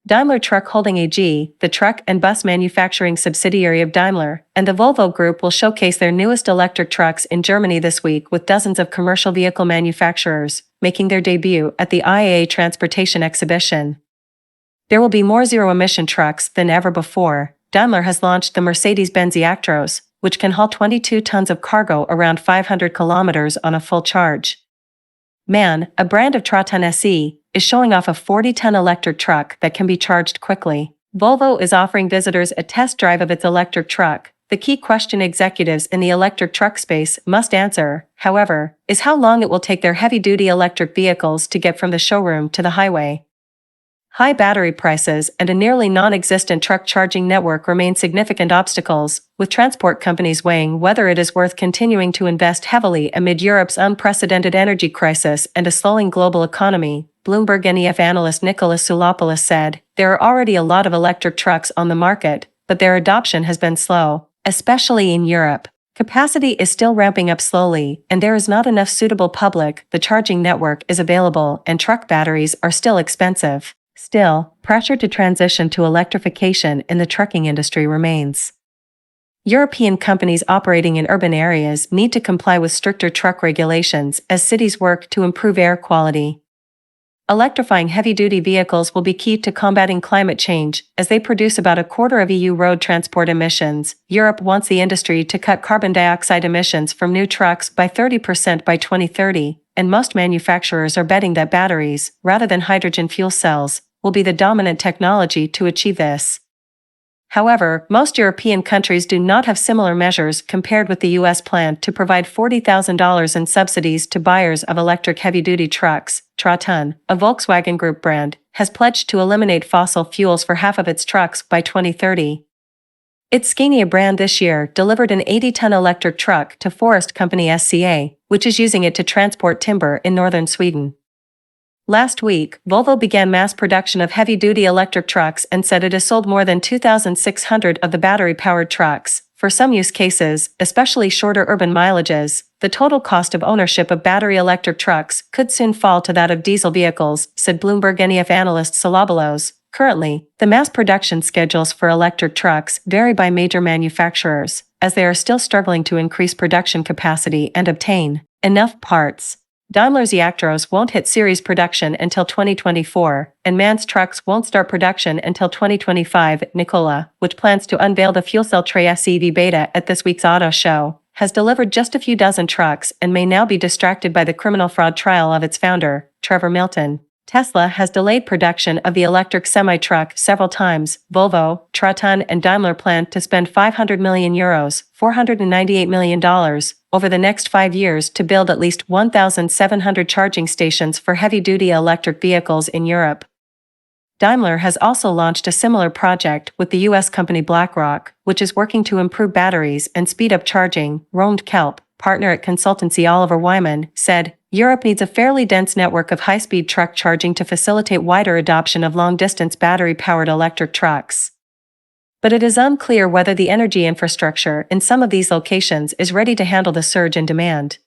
Daimler Truck Holding AG, the truck and bus manufacturing subsidiary of Daimler, and the Volvo Group will showcase their newest electric trucks in Germany this week with dozens of commercial vehicle manufacturers making their debut at the IAA Transportation Exhibition. There will be more zero-emission trucks than ever before. Daimler has launched the Mercedes-Benz e-Actros, which can haul 22 tons of cargo around 500 kilometers on a full charge. MAN, a brand of Traton SE, is showing off a 40-ton electric truck that can be charged quickly. Volvo is offering visitors a test drive of its electric truck. The key question executives in the electric truck space must answer, however, is how long it will take their heavy-duty electric vehicles to get from the showroom to the highway. High battery prices and a nearly non-existent truck charging network remain significant obstacles, with transport companies weighing whether it is worth continuing to invest heavily amid Europe's unprecedented energy crisis and a slowing global economy. Bloomberg NEF analyst Nicholas Soulopoulos said, "There are already a lot of electric trucks on the market, but their adoption has been slow, especially in Europe. Capacity is still ramping up slowly, and there is not enough suitable the charging network is available, and truck batteries are still expensive." Still, pressure to transition to electrification in the trucking industry remains. European companies operating in urban areas need to comply with stricter truck regulations as cities work to improve air quality. Electrifying heavy-duty vehicles will be key to combating climate change, as they produce about a quarter of EU road transport emissions. Europe wants the industry to cut carbon dioxide emissions from new trucks by 30% by 2030, and most manufacturers are betting that batteries, rather than hydrogen fuel cells, will be the dominant technology to achieve this. However, most European countries do not have similar measures compared with the US plan to provide $40,000 in subsidies to buyers of electric heavy-duty trucks. Traton, a Volkswagen Group brand, has pledged to eliminate fossil fuels for half of its trucks by 2030. Its Scania brand this year delivered an 80-ton electric truck to forest company SCA, which is using it to transport timber in northern Sweden. Last week, Volvo began mass production of heavy-duty electric trucks and said it has sold more than 2,600 of the battery-powered trucks. For some use cases, especially shorter urban mileages, the total cost of ownership of battery electric trucks could soon fall to that of diesel vehicles, said Bloomberg NEF analyst Soulopoulos. Currently, the mass production schedules for electric trucks vary by major manufacturers, as they are still struggling to increase production capacity and obtain enough parts. Daimler's e-Actros won't hit series production until 2024, and MAN's trucks won't start production until 2025. Nikola, which plans to unveil the fuel cell tray SEV beta at this week's auto show, has delivered just a few dozen trucks and may now be distracted by the criminal fraud trial of its founder, Trevor Milton. Tesla has delayed production of the electric semi-truck several times. Volvo, Traton and Daimler plan to spend €500 million, $498 million, over the next 5 years to build at least 1,700 charging stations for heavy-duty electric vehicles in Europe. Daimler has also launched a similar project with the US company BlackRock, which is working to improve batteries and speed up charging. Roland Kelp, partner at consultancy Oliver Wyman, said, "Europe needs a fairly dense network of high-speed truck charging to facilitate wider adoption of long-distance battery-powered electric trucks." But it is unclear whether the energy infrastructure in some of these locations is ready to handle the surge in demand.